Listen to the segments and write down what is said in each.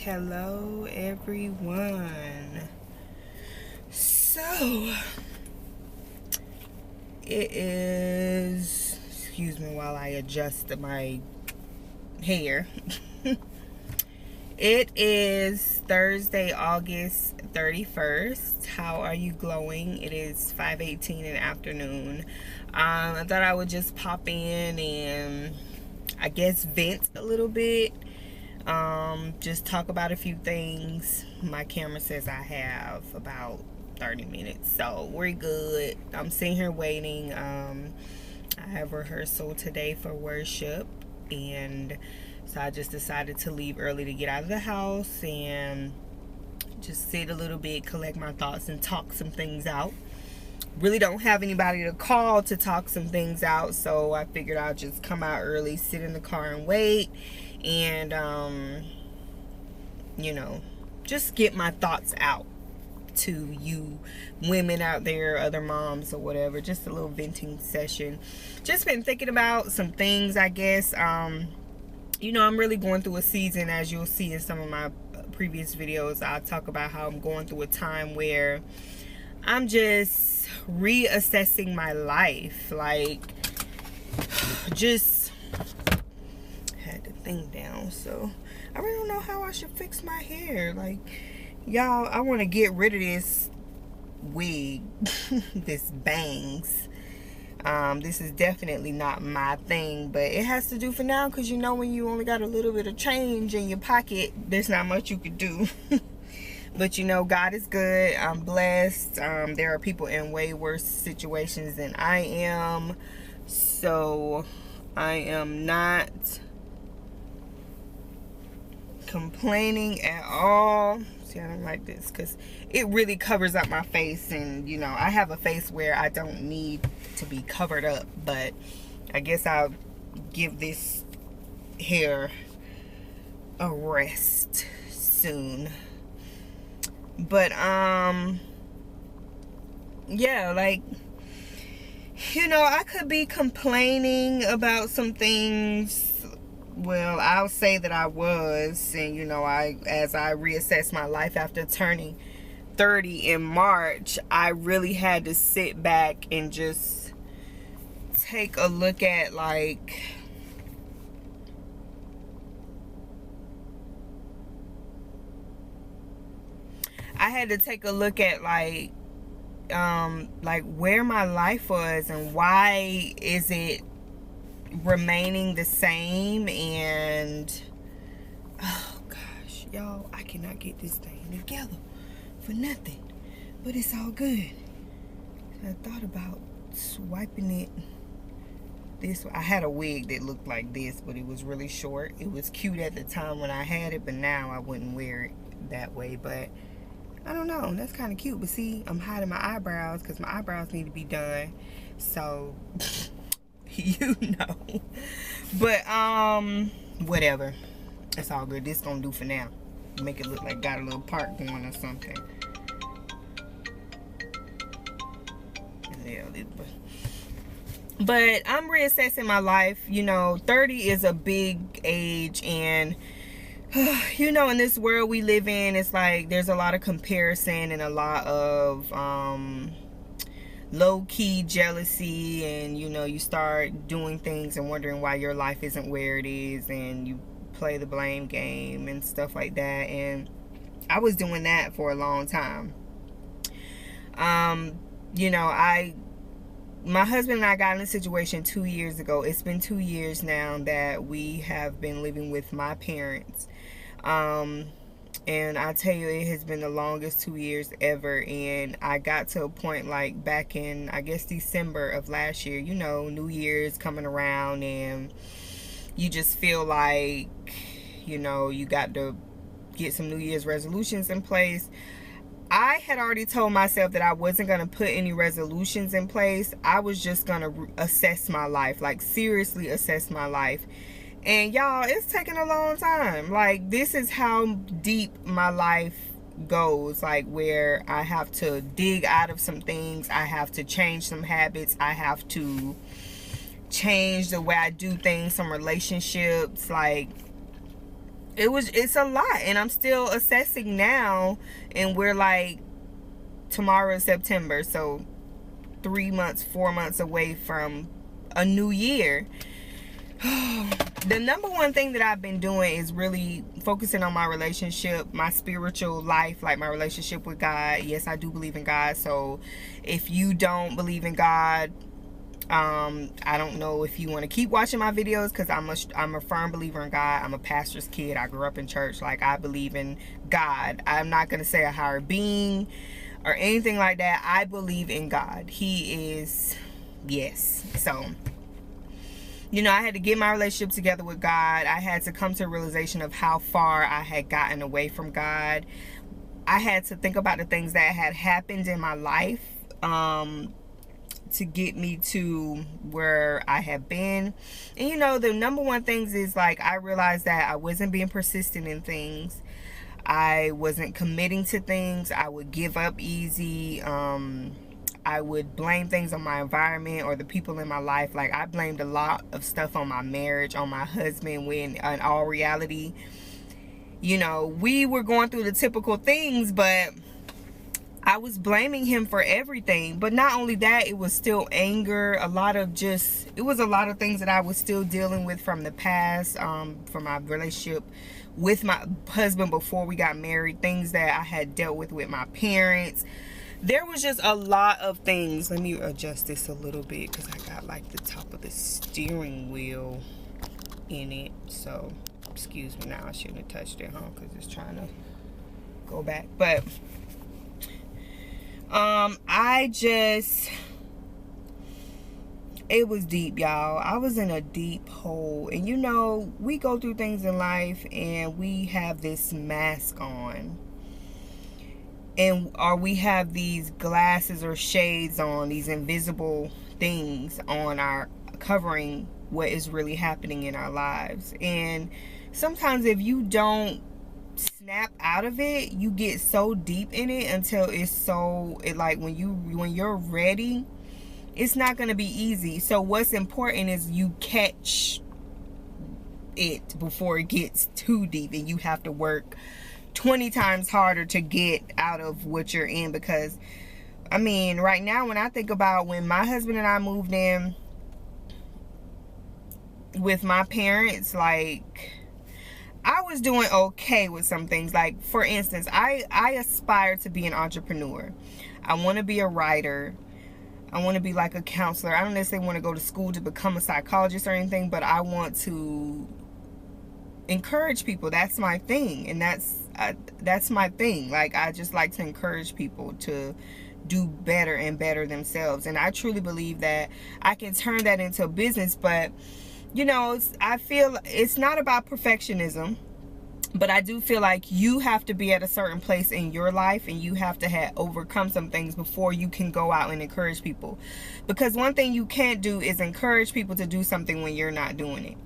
Hello everyone. So it is, excuse me while I adjust my hair. It is Thursday, August 31st. How are you glowing? It is 5:18 in the afternoon. I thought I would just pop in and I guess vent a little bit. Just talk about a few things. My camera says I have about 30 minutes, so we're good. I'm sitting here waiting. I have rehearsal today for worship, and so I just decided to leave early to get out of the house and just sit a little bit, collect my thoughts, and talk some things out. Really don't have anybody to call to talk some things out, so I figured I'll just come out early, sit in the car and wait, and just get my thoughts out to you women out there, other moms or whatever. Just a little venting session. Just been thinking about some things, I guess. I'm really going through a season, as you'll see in some of my previous videos. I talk about how I'm going through a time where I'm just reassessing my life. Like, just had the thing down, so I really don't know how I should fix my hair. Like, y'all, I want to get rid of this wig, this bangs. This is definitely not my thing, but it has to do for now, because when you only got a little bit of change in your pocket, there's not much you could do. But God is good. I'm blessed. There are people in way worse situations than I am, so I am not complaining at all. See, I don't like this because it really covers up my face, and I have a face where I don't need to be covered up, but I guess I'll give this hair a rest soon. But yeah, like, I could be complaining about some things. Well, I'll say that I was, and as I reassess my life after turning 30 in March, I really had to sit back and just take a look at, like, where my life was and why is it remaining the same. And oh gosh, y'all, I cannot get this thing together for nothing, but it's all good. I thought about swiping it this way. I had a wig that looked like this, but it was really short. It was cute at the time when I had it, but now I wouldn't wear it that way. But I don't know, that's kind of cute. But see, I'm hiding my eyebrows because my eyebrows need to be done, so but whatever, it's all good. This gonna do for now. Make it look like got a little part going or something. Yeah, but I'm reassessing my life. 30 is a big age, and in this world we live in, it's like there's a lot of comparison and a lot of low-key jealousy, and you start doing things and wondering why your life isn't where it is, and you play the blame game and stuff like that. And I was doing that for a long time. My husband and I got in a situation 2 years ago. It's been 2 years now that we have been living with my parents. And I tell you, it has been the longest 2 years ever. And I got to a point, like, back in, I guess, December of last year, New Year's coming around, and you just feel like, you got to get some New Year's resolutions in place. I had already told myself that I wasn't going to put any resolutions in place. I was just going to assess my life, like, seriously assess my life. And y'all, it's taking a long time. Like, this is how deep my life goes, like, where I have to dig out of some things. I have to change some habits. I have to change the way I do things, some relationships. Like, it's a lot, and I'm still assessing now, and we're like, tomorrow is September, so 3 months, 4 months away from a new year. The number one thing that I've been doing is really focusing on my relationship, my spiritual life, like my relationship with God. Yes, I do believe in God. So if you don't believe in God, I don't know if you want to keep watching my videos, because I'm a firm believer in God. I'm a pastor's kid. I grew up in church. Like, I believe in God. I'm not going to say a higher being or anything like that. I believe in God. He is, yes. So, you know, I had to get my relationship together with God. I had to come to a realization of how far I had gotten away from God. I had to think about the things that had happened in my life to get me to where I have been. And, you know, the number one things is, like, I realized that I wasn't being persistent in things. I wasn't committing to things. I would give up easy. I would blame things on my environment or the people in my life. Like, I blamed a lot of stuff on my marriage, on my husband, when in all reality, you know, we were going through the typical things, but I was blaming him for everything. But not only that, it was still anger, it was a lot of things that I was still dealing with from the past, from my relationship with my husband before we got married, things that I had dealt with my parents. There was just a lot of things. Let me adjust this a little bit, because I got like the top of the steering wheel in it. So, excuse me now. I shouldn't have touched it, because it's trying to go back. But, it was deep, y'all. I was in a deep hole. And, you know, we go through things in life and we have this mask on. Or we have these glasses or shades on, these invisible things on our covering what is really happening in our lives. And sometimes if you don't snap out of it, you get so deep in it until like when you're ready, it's not going to be easy. So what's important is you catch it before it gets too deep, and you have to work 20 times harder to get out of what you're in. Because, I mean, right now, when I think about when my husband and I moved in with my parents, like, I was doing okay with some things. Like, for instance, I aspire to be an entrepreneur. I want to be a writer. I want to be like a counselor. I don't necessarily want to go to school to become a psychologist or anything, but I want to encourage people. That's my thing. And that's my thing. Like, I just like to encourage people to do better and better themselves. And I truly believe that I can turn that into a business. But, you know, I feel it's not about perfectionism, but I do feel like you have to be at a certain place in your life, and you have to overcome some things before you can go out and encourage people. Because one thing you can't do is encourage people to do something when you're not doing it.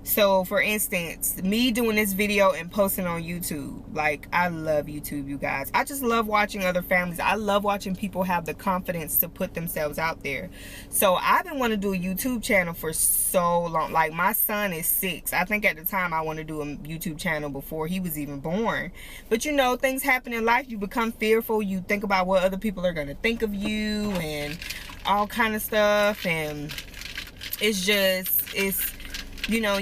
So, for instance, me doing this video and posting on YouTube, like, I love YouTube, you guys. I just love watching other families. I love watching people have the confidence to put themselves out there. So, I've been wanting to do a YouTube channel for so long. Like, my son is 6. I think at the time I wanted to do a YouTube channel before he was even born. But, you know, things happen in life. You become fearful. You think about what other people are going to think of you and all kind of stuff. And it's you know,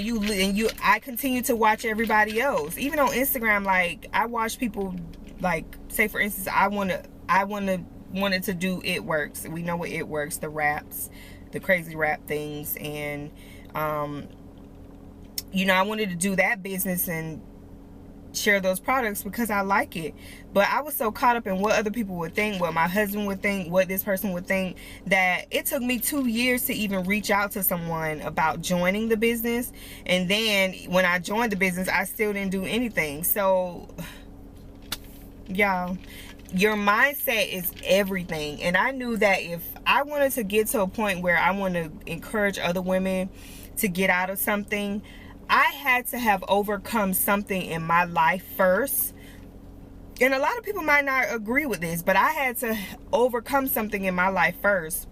I continue to watch everybody else. Even on Instagram, like, I watch people, like, say for instance, I wanted to do It Works. We know what It Works, the raps, the crazy rap things. And, you know, I wanted to do that business and share those products because I like it. But I was so caught up in what other people would think, what my husband would think, what this person would think, that it took me 2 years to even reach out to someone about joining the business. And then when I joined the business, I still didn't do anything. So, y'all, your mindset is everything. And I knew that if I wanted to get to a point where I want to encourage other women to get out of something, I had to have overcome something in my life first. And a lot of people might not agree with this, but I had to overcome something in my life first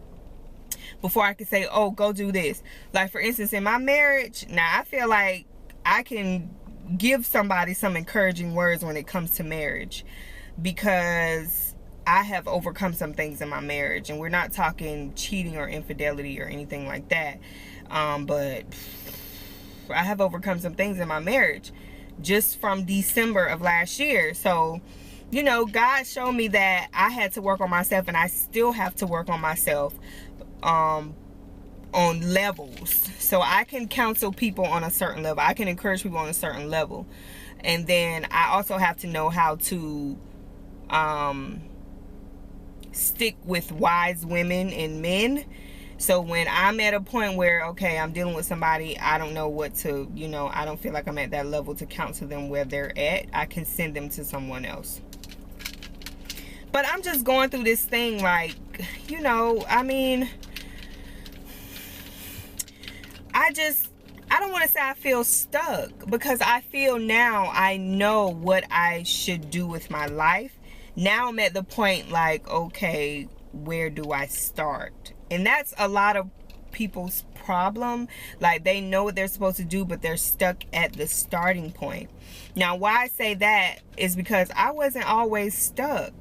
before I could say, oh, go do this. Like, for instance, in my marriage, now I feel like I can give somebody some encouraging words when it comes to marriage, because I have overcome some things in my marriage, and we're not talking cheating or infidelity or anything like that, but I have overcome some things in my marriage just from December of last year. So, you know, God showed me that I had to work on myself, and I still have to work on myself on levels. So I can counsel people on a certain level, I can encourage people on a certain level, and then I also have to know how to stick with wise women and men. So when I'm at a point where, okay, I'm dealing with somebody, I don't know what to, you know, I don't feel like I'm at that level to counsel them where they're at, I can send them to someone else. But I'm just going through this thing, like, you know, I mean, I don't want to say I feel stuck, because I feel now I know what I should do with my life. Now I'm at the point, like, okay, where do I start? And that's a lot of people's problem. Like, they know what they're supposed to do, but they're stuck at the starting point. Now, why I say that is because I wasn't always stuck.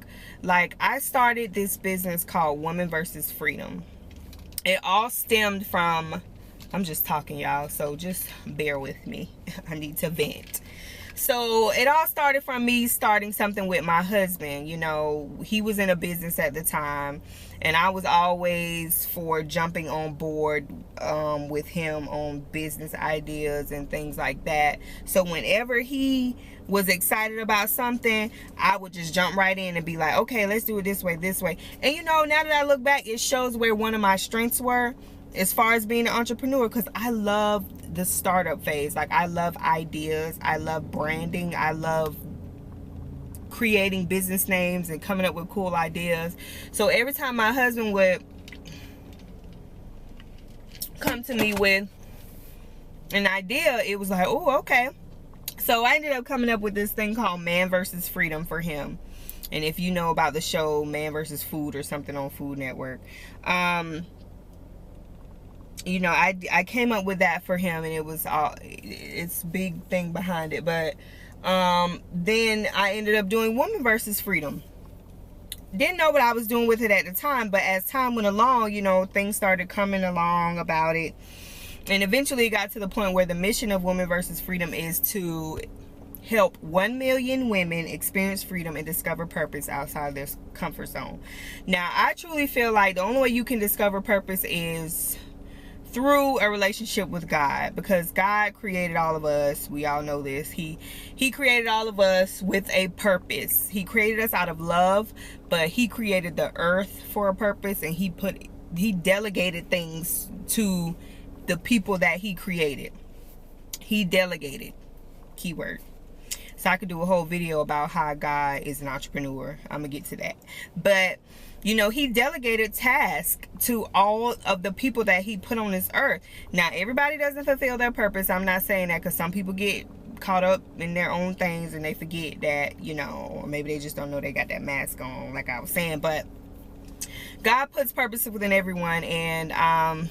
Like, I started this business called Woman versus Freedom. It all stemmed from, I'm just talking, y'all, so just bear with me. I need to vent. So it all started from me starting something with my husband. You know, he was in a business at the time, and I was always for jumping on board with him on business ideas and things like that. So whenever he was excited about something, I would just jump right in and be like, okay, let's do it this way, this way. And you know, now that I look back, it shows where one of my strengths were as far as being an entrepreneur, because I love the startup phase. Like, I love ideas, I love branding, I love creating business names and coming up with cool ideas. So every time my husband would come to me with an idea, it was like, oh, okay. So I ended up coming up with this thing called Man versus Freedom for him. And if you know about the show Man versus Food or something on Food Network, you know, I came up with that for him, and it was it's big thing behind it. But then I ended up doing Woman versus Freedom. Didn't know what I was doing with it at the time, but as time went along, you know, things started coming along about it, and eventually it got to the point where the mission of Woman versus Freedom is to help 1 million women experience freedom and discover purpose outside their comfort zone. Now, I truly feel like the only way you can discover purpose is through a relationship with God, because God created all of us. We all know this. He created all of us with a purpose. He created us out of love, but he created the earth for a purpose, and he delegated things to the people that he created. He delegated, keyword. So I could do a whole video about how God is an entrepreneur. I'm gonna get to that. But you know, he delegated tasks to all of the people that he put on this earth. Now, everybody doesn't fulfill their purpose. I'm not saying that, because some people get caught up in their own things and they forget that, you know, or maybe they just don't know they got that mask on, like I was saying. But God puts purpose within everyone, and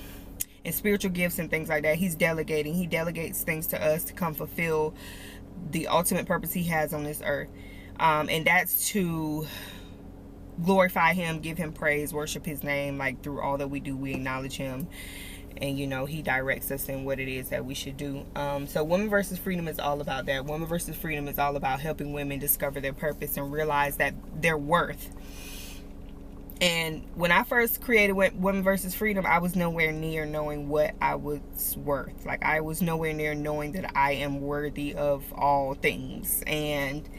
spiritual gifts and things like that. He's delegating. He delegates things to us to come fulfill the ultimate purpose he has on this earth. And that's to glorify him, give him praise, worship his name. Like, through all that we do, we acknowledge him, and you know, he directs us in what it is that we should do. So Woman versus Freedom is all about that. Woman versus Freedom is all about helping women discover their purpose and realize that their worth. And when I first created Women versus Freedom, I was nowhere near knowing what I was worth. Like, I was nowhere near knowing that I am worthy of all things. And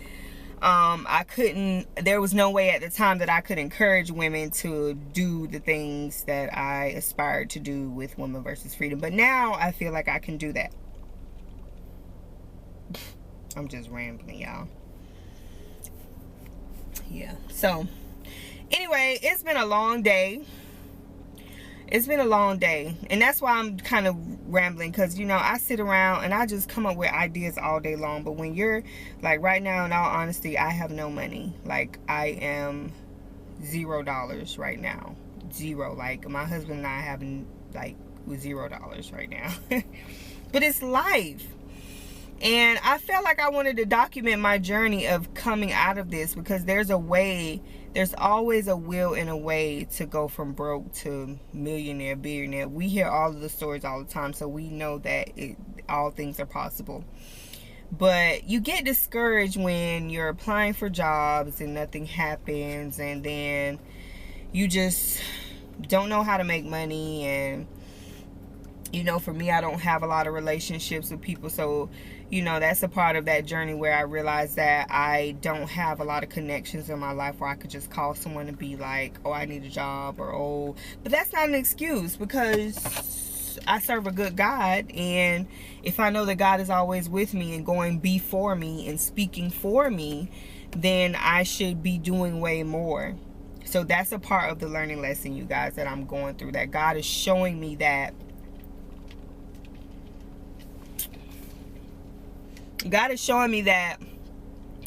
there was no way at the time that I could encourage women to do the things that I aspired to do with Women versus Freedom. But now I feel like I can do that. I'm just rambling, y'all. Yeah. So anyway, it's been a long day. It's been a long day, and that's why I'm kind of rambling, because, you know, I sit around and I just come up with ideas all day long. But when you're, like, right now, in all honesty, I have no money. Like, I am $0 right now. Zero. Like, my husband and I have, like, $0 right now. But it's life. And I felt like I wanted to document my journey of coming out of this, because there's always a will and a way to go from broke to millionaire, billionaire. We hear all of the stories all the time, so we know that all things are possible. But you get discouraged when you're applying for jobs and nothing happens, and then you just don't know how to make money. And for me, I don't have a lot of relationships with people, so that's a part of that journey where I realized that I don't have a lot of connections in my life where I could just call someone and be like, oh, I need a job, or oh. But that's not an excuse, because I serve a good God, and if I know that God is always with me and going before me and speaking for me, then I should be doing way more. So that's a part of the learning lesson, you guys, that I'm going through, that God is showing me that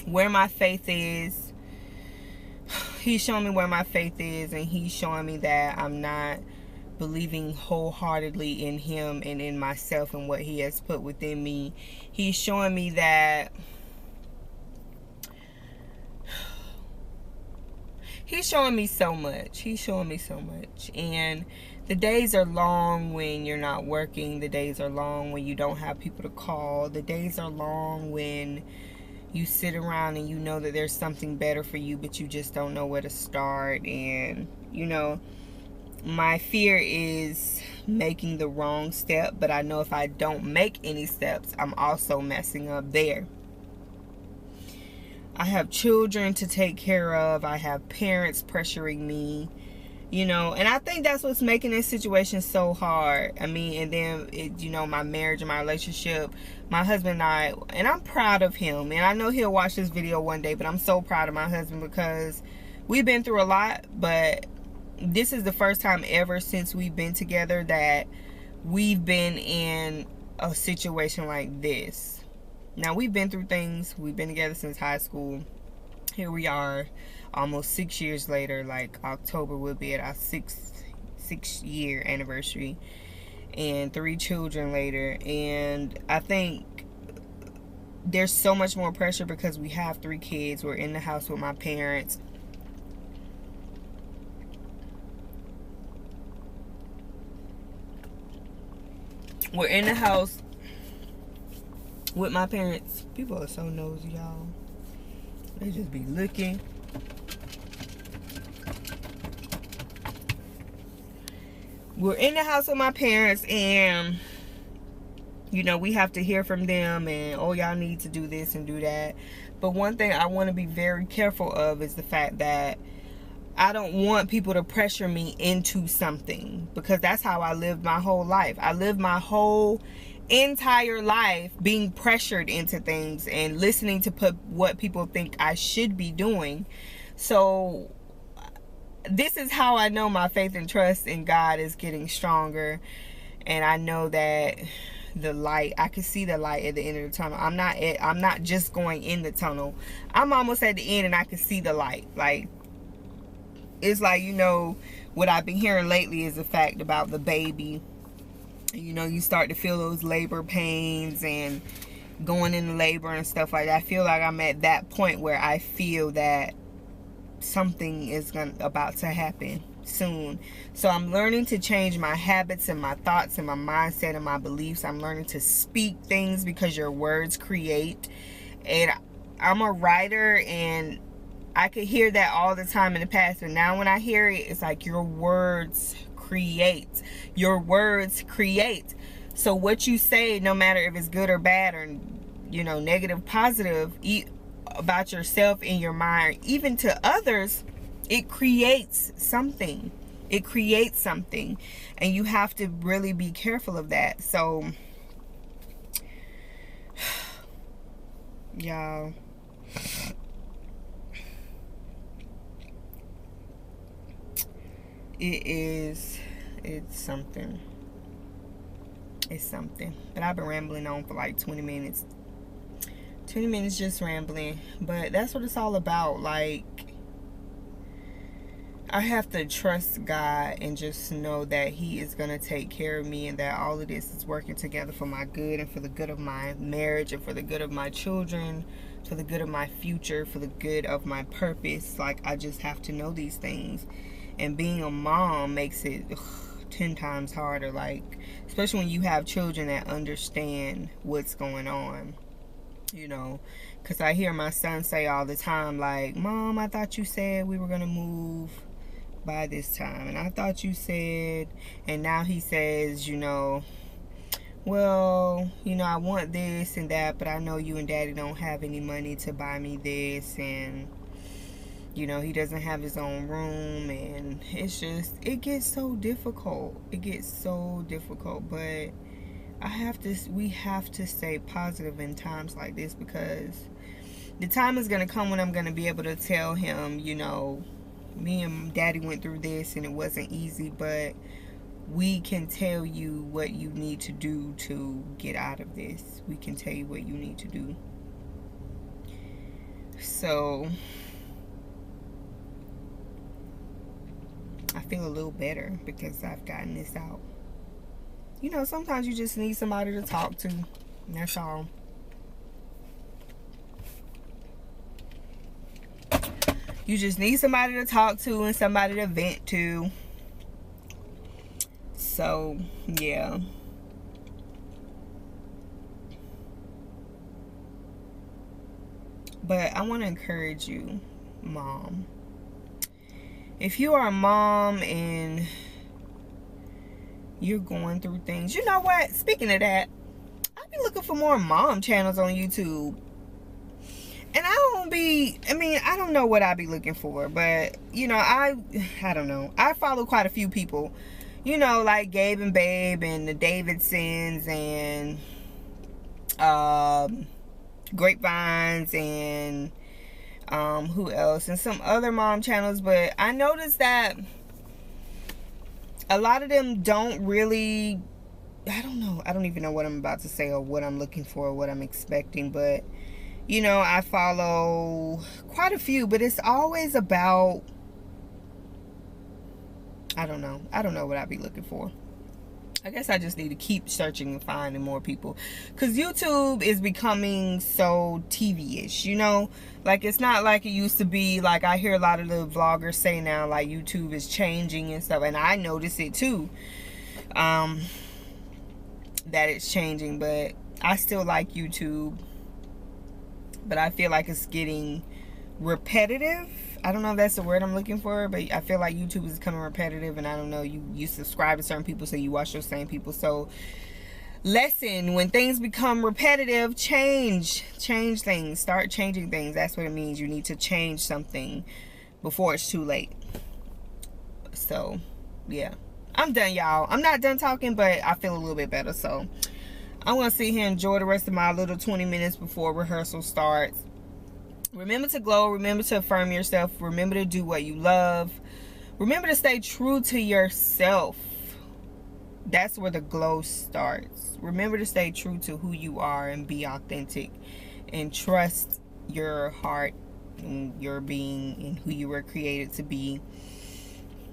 where my faith is. He's showing me where my faith is, and he's showing me that I'm not believing wholeheartedly in him and in myself and what he has put within me. He's showing me that he's showing me so much. And the days are long when you're not working. The days are long when you don't have people to call. The days are long when you sit around and you know that there's something better for you, but you just don't know where to start. And, my fear is making the wrong step, but I know if I don't make any steps, I'm also messing up there. I have children to take care of. I have parents pressuring me. And I think that's what's making this situation so hard. I mean, and then, my marriage and my relationship, my husband and I, and I'm proud of him. And I know he'll watch this video one day, but I'm so proud of my husband, because we've been through a lot, but this is the first time ever since we've been together that we've been in a situation like this. Now, we've been through things. We've been together since high school. Here we are, almost 6 years later. Like October will be at our six-year anniversary, and 3 children later. And I think there's so much more pressure because we have 3 kids. We're in the house with my parents. We're in the house with my parents. People are so nosy, y'all. They just be looking. We're in the house with my parents, and we have to hear from them, and oh, y'all need to do this and do that. But one thing I want to be very careful of is the fact that I don't want people to pressure me into something, because that's how I lived my whole life. I lived my whole entire life being pressured into things and listening to what people think I should be doing. So this is how I know my faith and trust in God is getting stronger, and I know that the light, I can see the light at the end of the tunnel. I'm not just going in the tunnel. I'm almost at the end, and I can see the light. Like, it's like, what I've been hearing lately is the fact about the baby. You start to feel those labor pains and going into labor and stuff like that. I feel like I'm at that point where I feel that something is about to happen soon. So I'm learning to change my habits and my thoughts and my mindset and my beliefs. I'm learning to speak things, because your words create. And I'm a writer, and I could hear that all the time in the past, but now when I hear it, it's like your words create. Your words create. So what you say, no matter if it's good or bad, or negative, positive, about yourself in your mind, even to others, it creates something. It creates something, and you have to really be careful of that. So, y'all, it's something. It's something. But I've been rambling on for like 20 minutes. 20 minutes just rambling. But that's what it's all about. Like, I have to trust God and just know that He is going to take care of me, and that all of this is working together for my good and for the good of my marriage and for the good of my children, for the good of my future, for the good of my purpose. Like, I just have to know these things. And being a mom makes it 10 times harder, like, especially when you have children that understand what's going on. You know, because I hear my son say all the time, like, Mom, I thought you said we were going to move by this time, and I thought you said, and now he says, well, I want this and that, but I know you and Daddy don't have any money to buy me this, and he doesn't have his own room, and it gets so difficult. But we have to stay positive in times like this, because the time is going to come when I'm going to be able to tell him, me and Daddy went through this and it wasn't easy, but we can tell you what you need to do to get out of this. We can tell you what you need to do. So I feel a little better because I've gotten this out. Sometimes you just need somebody to talk to. That's all. You just need somebody to talk to and somebody to vent to. So, yeah. But I want to encourage you, Mom. If you are a mom and you're going through things, you know what? Speaking of that, I'll be looking for more mom channels on YouTube. And I don't know what I'll be looking for, but, I don't know. I follow quite a few people, like Gabe and Babe and the Davidsons and Grapevines and who else? And some other mom channels, but I noticed that a lot of them don't really, I don't know. I don't even know what I'm about to say or what I'm looking for or what I'm expecting, but I follow quite a few, but it's always about, I don't know what I'd be looking for. I guess I just need to keep searching and finding more people, because YouTube is becoming so TV-ish, like, it's not like it used to be. Like, I hear a lot of the vloggers say now, like, YouTube is changing and stuff, and I notice it too, that it's changing, but I still like YouTube. But I feel like it's getting repetitive. I don't know if that's the word I'm looking for, but I feel like YouTube is becoming repetitive, and I don't know, you subscribe to certain people, so you watch those same people. So lesson, when things become repetitive, change things, start changing things. That's what it means. You need to change something before it's too late. So yeah, I'm done, y'all. I'm not done talking, but I feel a little bit better. So I'm going to sit here and enjoy the rest of my little 20 minutes before rehearsal starts. Remember to glow. Remember to affirm yourself. Remember to do what you love. Remember to stay true to yourself. That's where the glow starts. Remember to stay true to who you are and be authentic. And trust your heart and your being and who you were created to be.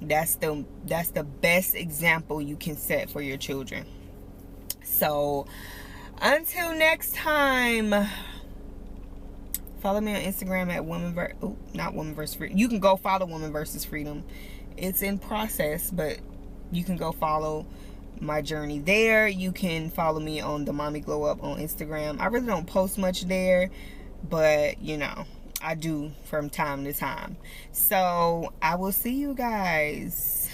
That's the best example you can set for your children. So until next time, follow me on Instagram at not Woman vs. Freedom. You can go follow Woman vs. Freedom. It's in process, but you can go follow my journey there. You can follow me on the Mommy Glow Up on Instagram. I really don't post much there, but I do from time to time. So I will see you guys.